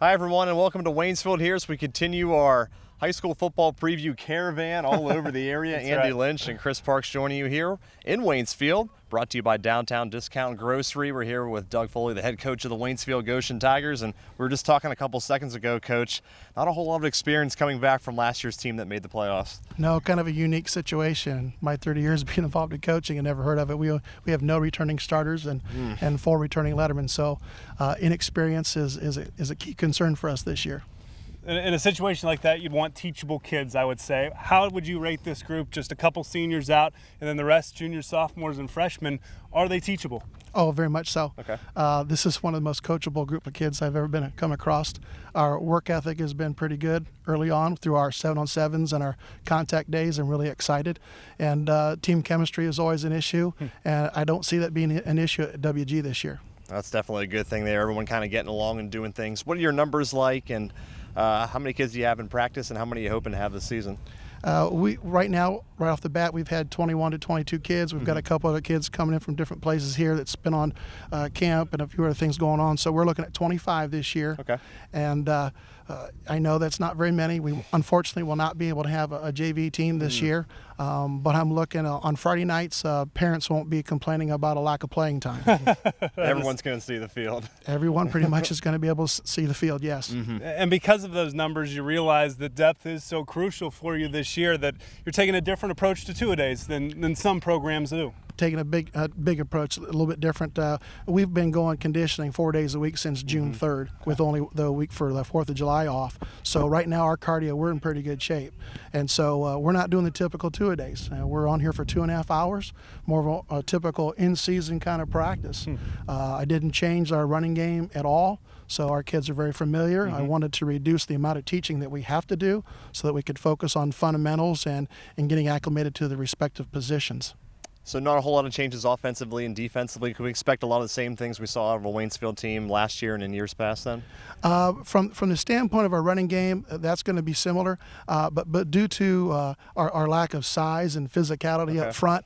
Hi, everyone, and welcome to Waynesfield here as we continue our high school football preview caravan all over the area. Andy right. Lynch and Chris Parks joining you here in Waynesfield, brought to you by Downtown Discount Grocery. We're here with Doug Foley, the head coach of the Waynesfield-Goshen Tigers, and we were just talking a couple seconds ago, Coach, not a whole lot of experience coming back from last year's team that made the playoffs. No, kind of a unique situation. My 30 years being involved in coaching, I never heard of it. We have no returning starters and 4 returning lettermen, so inexperience is a key concern for us this year. In a situation like that, you'd want teachable kids, I would say. How would you rate this group? Just a couple seniors out, and then the rest, juniors, sophomores, and freshmen. Are they teachable? Oh, very much so. Okay. This is one of the most coachable group of kids I've ever come across. Our work ethic has been pretty good early on through our 7-on-7s and our contact days. I'm really excited. And team chemistry is always an issue, and I don't see that being an issue at WG this year. That's definitely a good thing there. Everyone kind of getting along and doing things. What are your numbers like, and how many kids do you have in practice, and how many are you hoping to have this season? Right now, right off the bat, we've had 21 to 22 kids. We've got a couple other kids coming in from different places here that's been on camp and a few other things going on. So we're looking at 25 this year. Okay. And I know that's not very many. We unfortunately will not be able to have a JV team this year. But I'm looking on Friday nights, parents won't be complaining about a lack of playing time. Everyone's going to see the field. Everyone pretty much is going to be able to see the field, yes. And because of those numbers, you realize that depth is so crucial for you this year that you're taking a different approach to two-a-days than some programs do. Taking a big approach, a little bit different. We've been going conditioning 4 days a week since June 3rd, with only the week for the 4th of July off. So right now our cardio, we're in pretty good shape. And so we're not doing the typical two-a-days. We're on here for 2.5 hours, more of a typical in-season kind of practice. I didn't change our running game at all. So our kids are very familiar. I wanted to reduce the amount of teaching that we have to do so that we could focus on fundamentals and getting acclimated to the respective positions. So not a whole lot of changes offensively and defensively. Could we expect a lot of the same things we saw out of a Waynesfield team last year and in years past then? From the standpoint of our running game, that's going to be similar. But due to our lack of size and physicality up front,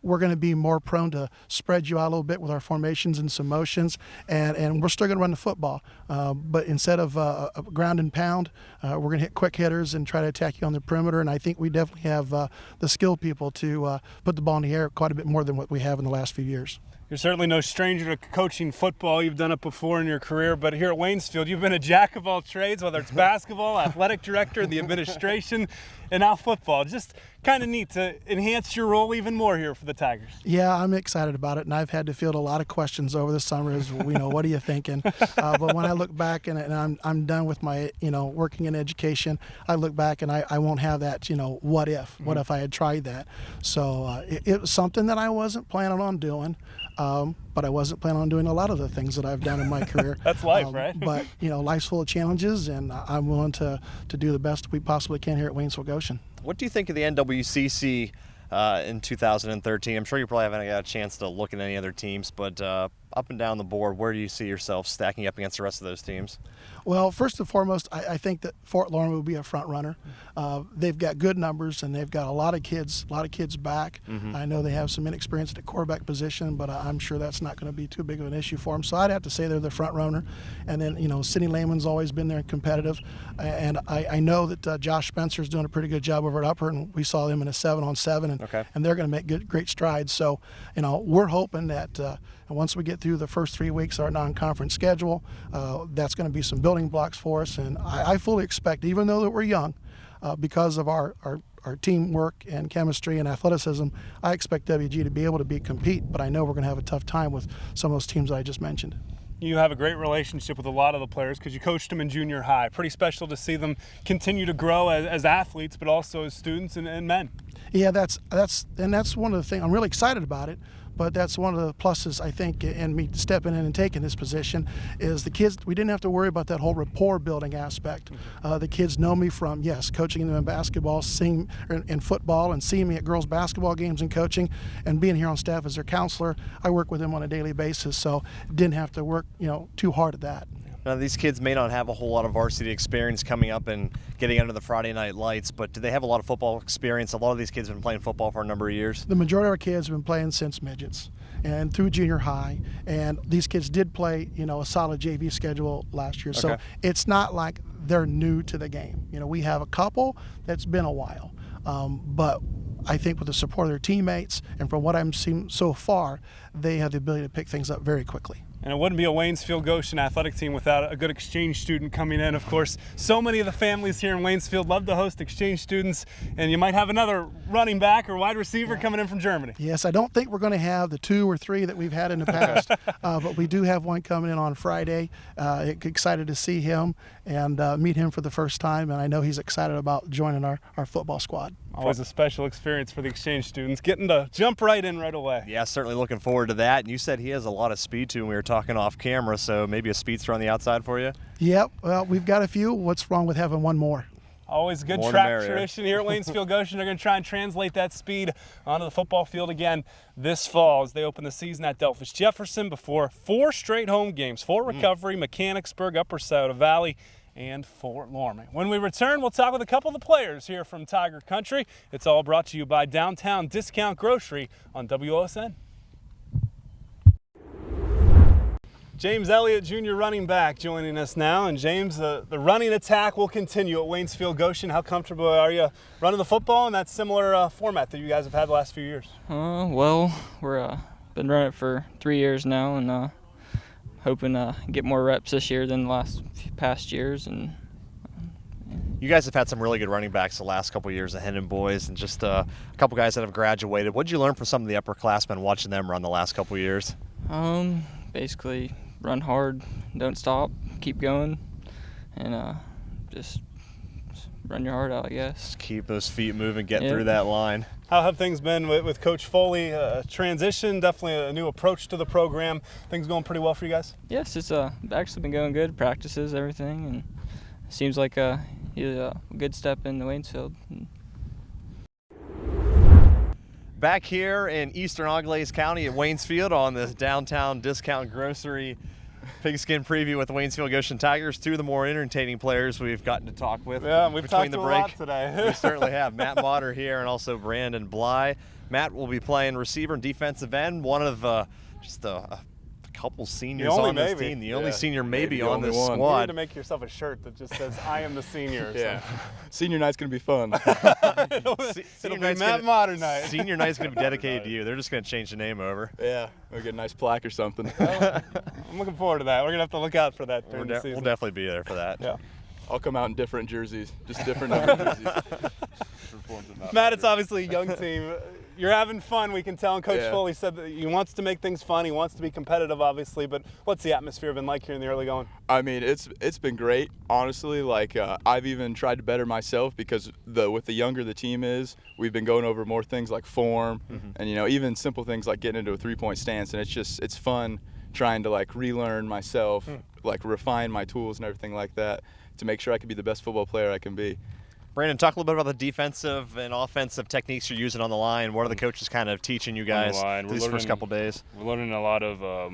we're going to be more prone to spread you out a little bit with our formations and some motions. And we're still going to run the football. But instead of a ground and pound, we're going to hit quick hitters and try to attack you on the perimeter. And I think we definitely have the skill people to put the ball in the air quite a bit more than what we have in the last few years. You're certainly no stranger to coaching football. You've done it before in your career, but here at Waynesfield, you've been a jack of all trades, whether it's basketball, athletic director, the administration, and now football. Just kind of neat to enhance your role even more here for the Tigers. Yeah, I'm excited about it, and I've had to field a lot of questions over the summer as, what are you thinking? But when I look back and I'm done with my, working in education, I look back and I won't have that, what if? What if I had tried that? So it was something that I wasn't planning on doing. But I wasn't planning on doing a lot of the things that I've done in my career. That's life, right? But, life's full of challenges, and I'm willing to do the best we possibly can here at Waynesfield-Goshen. What do you think of the NWCC in 2013? I'm sure you probably haven't got a chance to look at any other teams, but up and down the board, where do you see yourself stacking up against the rest of those teams? Well, first and foremost, I think that Fort Lawrence will be a front runner. They've got good numbers, and they've got a lot of kids back. I know they have some inexperience at the quarterback position, but I'm sure that's not going to be too big of an issue for them. So I'd have to say they're the front runner. And then, Sidney Lehman's always been there and competitive. And I know that Josh Spencer's doing a pretty good job over at Upper, and we saw them in a 7-on-7, and they're going to make great strides. So, we're hoping that once we get through the first 3 weeks of our non-conference schedule, that's going to be some building blocks for us. And I fully expect, even though that we're young, because of our teamwork and chemistry and athleticism, I expect WG to be able to compete, but I know we're going to have a tough time with some of those teams I just mentioned. You have a great relationship with a lot of the players because you coached them in junior high. Pretty special to see them continue to grow as athletes, but also as students and men. Yeah, that's one of the things. I'm really excited about it. But that's one of the pluses, I think, in me stepping in and taking this position, is the kids, we didn't have to worry about that whole rapport building aspect. The kids know me from, coaching them in basketball, seeing in football, and seeing me at girls basketball games and coaching, and being here on staff as their counselor. I work with them on a daily basis, so didn't have to work, too hard at that. Now, these kids may not have a whole lot of varsity experience coming up and getting under the Friday night lights, but do they have a lot of football experience? A lot of these kids have been playing football for a number of years. The majority of our kids have been playing since midgets. and through junior high. And these kids did play, a solid JV schedule last year. So Okay. it's not like they're new to the game. We have a couple that's been a while. But I think with the support of their teammates and from what I've seen so far, they have the ability to pick things up very quickly. And it wouldn't be a Waynesfield-Goshen athletic team without a good exchange student coming in. Of course, so many of the families here in Waynesfield love to host exchange students, and you might have another running back or wide receiver coming in from Germany. Yes, I don't think we're going to have the 2 or 3 that we've had in the past, but we do have one coming in on Friday. Excited to see him and meet him for the first time, and I know he's excited about joining our football squad. Always a special experience for the exchange students, getting to jump right in right away. Yeah, certainly looking forward to that. And you said he has a lot of speed too, and we were talking off camera, so maybe a speedster on the outside for you? Yep, well, we've got a few. What's wrong with having one more? Always a good More the track merrier. tradition here at Waynesfield-Goshen. They're going to try and translate that speed onto the football field again this fall as they open the season at Delphus Jefferson before 4 straight home games, Fort Recovery, Mechanicsburg, Upper Scioto Valley, and Fort Lorman. When we return, we'll talk with a couple of the players here from Tiger Country. It's all brought to you by Downtown Discount Grocery on WOSN. James Elliott, junior running back, joining us now. And James, the running attack will continue at Waynesfield-Goshen. How comfortable are you running the football in that similar format that you guys have had the last few years? Well, we're been running it for 3 years now, and hoping to get more reps this year than the past years. And You guys have had some really good running backs the last couple of years, the Hendon boys, and just a couple guys that have graduated. What did you learn from some of the upperclassmen watching them run the last couple of years? Basically, run hard, don't stop, keep going, and just run your heart out, I guess. Keep those feet moving, get Yeah. through that line. How have things been with Coach Foley? Transition, definitely a new approach to the program. Things going pretty well for you guys? Yes, it's actually been going good. Practices, everything, and seems like he's a good step in the Waynesfield. Back here in eastern Auglaize County at Waynesfield on this downtown discount grocery pigskin preview with the Waynesfield-Goshen Tigers, 2 of the more entertaining players we've gotten to talk with. Yeah, we've between talked the a break. lot today. We certainly have. Matt Motter here and also Brandon Bly. Matt will be playing receiver and defensive end, one of just a couple seniors only on this maybe. team. The only senior maybe the on only this one. You need squad. to make yourself a shirt that just says, I am the senior. Or Yeah. Senior night's going to be fun. It'll Senior be night's Matt gonna- Motter night. Senior night's going to be dedicated to you. They're just going to change the name over. Yeah. We'll get a nice plaque or something. I'm looking forward to that. We're going to have to look out for that during the We'll season. definitely be there for that. Yeah. I'll come out in different jerseys. Just different number jerseys. Matt, it's obviously a young team. You're having fun, we can tell. And Coach Yeah. Foley said that he wants to make things fun. He wants to be competitive, obviously. But what's the atmosphere been like here in the early going? I mean, it's been great, honestly. Like I've even tried to better myself because with the younger the team is, we've been going over more things like form and even simple things like getting into a 3-point stance. And it's fun trying to like relearn myself, like refine my tools and everything like that to make sure I can be the best football player I can be. Brandon, talk a little bit about the defensive and offensive techniques you're using on the line. What are the coaches kind of teaching you guys these first couple days? We're learning a lot of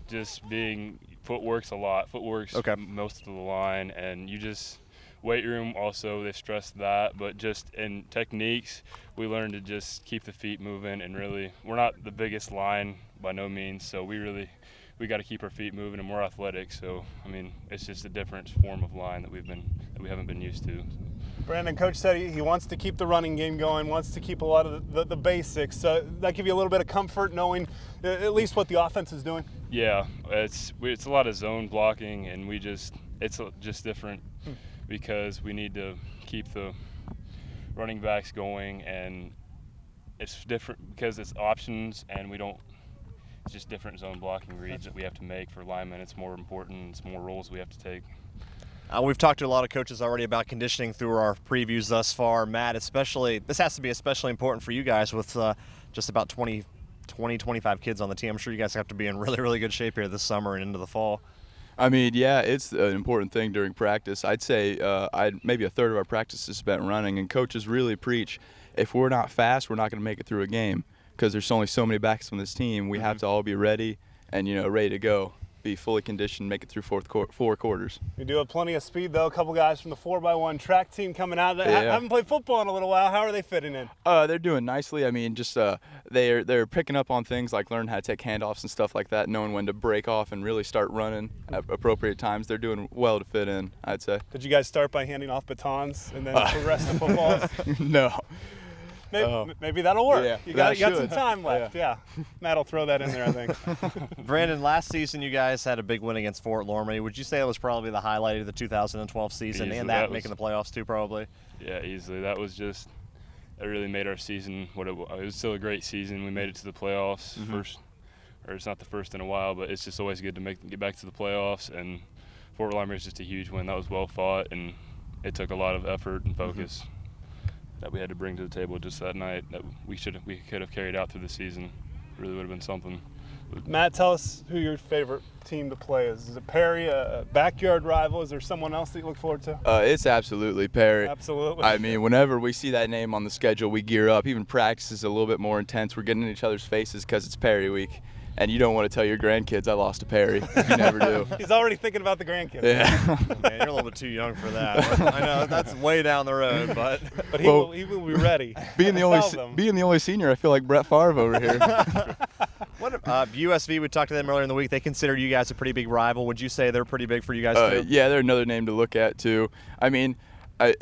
just being footwork's a lot. Footwork's Okay. most of the line, and you just weight room also they stress that, but just in techniques we learn to just keep the feet moving and really we're not the biggest line by no means, so we got to keep our feet moving and we're athletic. So I mean it's just a different form of line that we haven't been used to. Brandon, Coach said he wants to keep the running game going, wants to keep a lot of the basics. That give you a little bit of comfort knowing at least what the offense is doing? Yeah, it's a lot of zone blocking, and it's just different because we need to keep the running backs going, and it's different because it's options, and it's just different zone blocking reads that we have to make for linemen. It's more important. It's more roles we have to take. We've talked to a lot of coaches already about conditioning through our previews thus far. Matt, this has to be especially important for you guys with just about 25 kids on the team. I'm sure you guys have to be in really, really good shape here this summer and into the fall. I mean, yeah, it's an important thing during practice. I'd say maybe a third of our practice is spent running, and coaches really preach, if we're not fast, we're not going to make it through a game because there's only so many backs on this team. We have to all be ready and, ready to go. be fully conditioned, make it through four quarters. You do have plenty of speed, though. A couple guys from the 4x1 track team coming out. They Yeah. haven't played football in a little while. How are they fitting in? They're doing nicely. I mean, just they're picking up on things like learning how to take handoffs and stuff like that, knowing when to break off and really start running at appropriate times. They're doing well to fit in, I'd say. Did you guys start by handing off batons and then progress to footballs? No. Maybe that'll work. Yeah, you got some should. time left. Yeah. Matt will throw that in there, I think. Brandon, last season you guys had a big win against Fort Loramie. Would you say that was probably the highlight of the 2012 season, Easily, and that making the playoffs too, probably? Yeah, easily. That really made our season what it was. It was still a great season. We made it to the playoffs first, or it's not the first in a while, but it's just always good to get back to the playoffs. And Fort Loramie is just a huge win. That was well fought, and it took a lot of effort and focus that we had to bring to the table just that night that we could have carried out through the season. Really would have been something. Matt, tell us who your favorite team to play is. Is it Perry, a backyard rival? Is there someone else that you look forward to? It's absolutely Perry. Absolutely. I mean, whenever we see that name on the schedule, we gear up. Even practice is a little bit more intense. We're getting in each other's faces because it's Perry week. And you don't want to tell your grandkids I lost to Perry. You never do. He's already thinking about the grandkids. Yeah. Man, you're a little bit too young for that. I know that's way down the road, but he will be ready. Being the only senior, I feel like Brett Favre over here. What USV? We talked to them earlier in the week. They considered you guys a pretty big rival. Would you say they're pretty big for you guys too? Yeah, they're another name to look at too. I mean,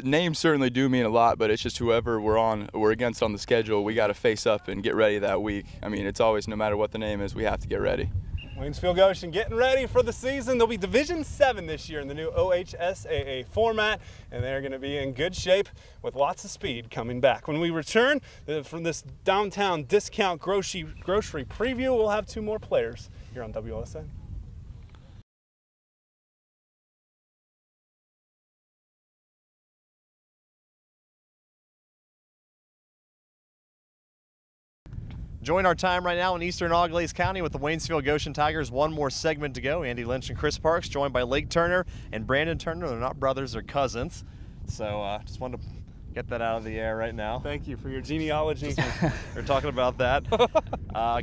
names certainly do mean a lot, but it's just whoever we're against on the schedule, we got to face up and get ready that week. I mean, it's always, no matter what the name is, we have to get ready. Waynesfield-Goshen getting ready for the season. They'll be Division 7 this year in the new OHSAA format, and they're going to be in good shape with lots of speed coming back. When we return from this downtown discount grocery preview, we'll have 2 more players here on WLSN. Join our time right now in eastern Auglaize County with the Waynesfield-Goshen Tigers. One more segment to go. Andy Lynch and Chris Parks, joined by Lake Turner and Brandon Turner. They're not brothers, they're cousins. So just wanted to get that out of the air right now. Thank you for your genealogy. We're talking about that.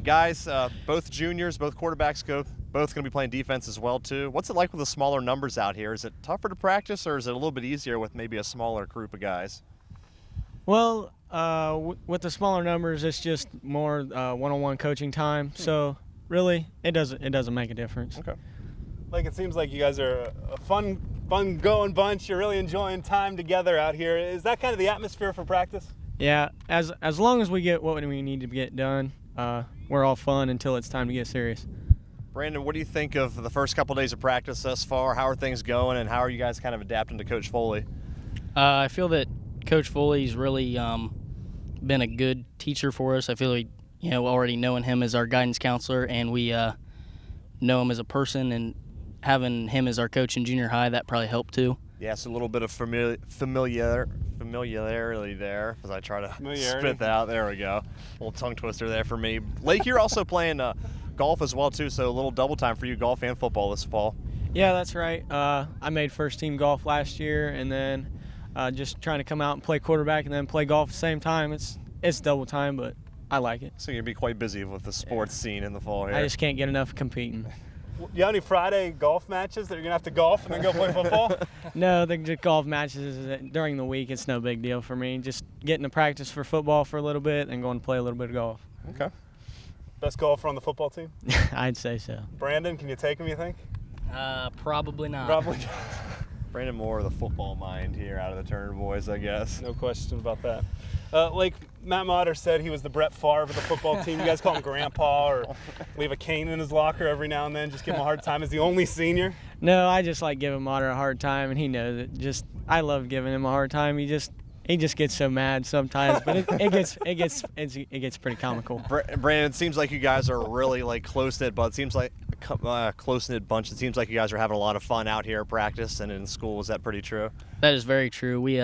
Guys, both juniors, both quarterbacks, both going to be playing defense as well too. What's it like with the smaller numbers out here? Is it tougher to practice, or is it a little bit easier with maybe a smaller group of guys? Well, with the smaller numbers, it's just more one-on-one coaching time. So really, it doesn't make a difference. Okay. Like, it seems like you guys are a fun going bunch. You're really enjoying time together out here. Is that kind of the atmosphere for practice? Yeah. As long as we get what we need to get done, we're all fun until it's time to get serious. Brandon, what do you think of the first couple days of practice thus far? How are things going, and how are you guys kind of adapting to Coach Foley? I feel that Coach Foley's really been a good teacher for us. I feel like, already knowing him as our guidance counselor, and we know him as a person, and having him as our coach in junior high, that probably helped too. Yeah, so a little bit of familiarity there as I try to spit that out. There we go. A little tongue twister there for me. Lake, you're also playing golf as well too, so a little double time for you, golf and football this fall. Yeah, that's right. I made first team golf last year, and then just trying to come out and play quarterback and then play golf at the same time. It's double time, but I like it. So you'll be quite busy with the sports scene in the fall here. I just can't get enough competing. You have any Friday golf matches that you're going to have to golf and then go play football? No, the golf matches during the week, it's no big deal for me. Just getting to practice for football for a little bit and going to play a little bit of golf. Okay. Best golfer on the football team? I'd say so. Brandon, can you take him, you think? Probably not. Probably. Brandon Moore, the football mind here out of the Turner boys, I guess. No question about that. Like Matt Motter said, he was the Brett Favre of the football team. You guys call him Grandpa, or leave a cane in his locker every now and then, just give him a hard time as the only senior? No, I just like giving Motter a hard time, and he knows it. I love giving him a hard time. He just gets so mad sometimes, but it gets pretty comical. Brandon, it seems like you guys are really close-knit, but it seems like a close-knit bunch. It seems like you guys are having a lot of fun out here at practice and in school. Is that pretty true? That is very true. We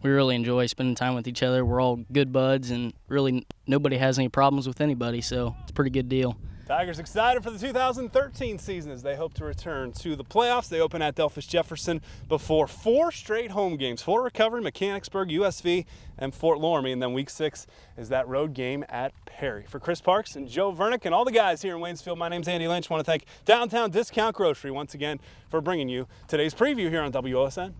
really enjoy spending time with each other. We're all good buds, and really nobody has any problems with anybody, so it's a pretty good deal. Tigers excited for the 2013 season as they hope to return to the playoffs. They open at Delphus Jefferson before 4 straight home games. Fort Recovery, Mechanicsburg, USV, and Fort Loramie. And then week 6 is that road game at Perry. For Chris Parks and Joe Vernick and all the guys here in Waynesfield, my name's Andy Lynch. I want to thank Downtown Discount Grocery once again for bringing you today's preview here on WOSN.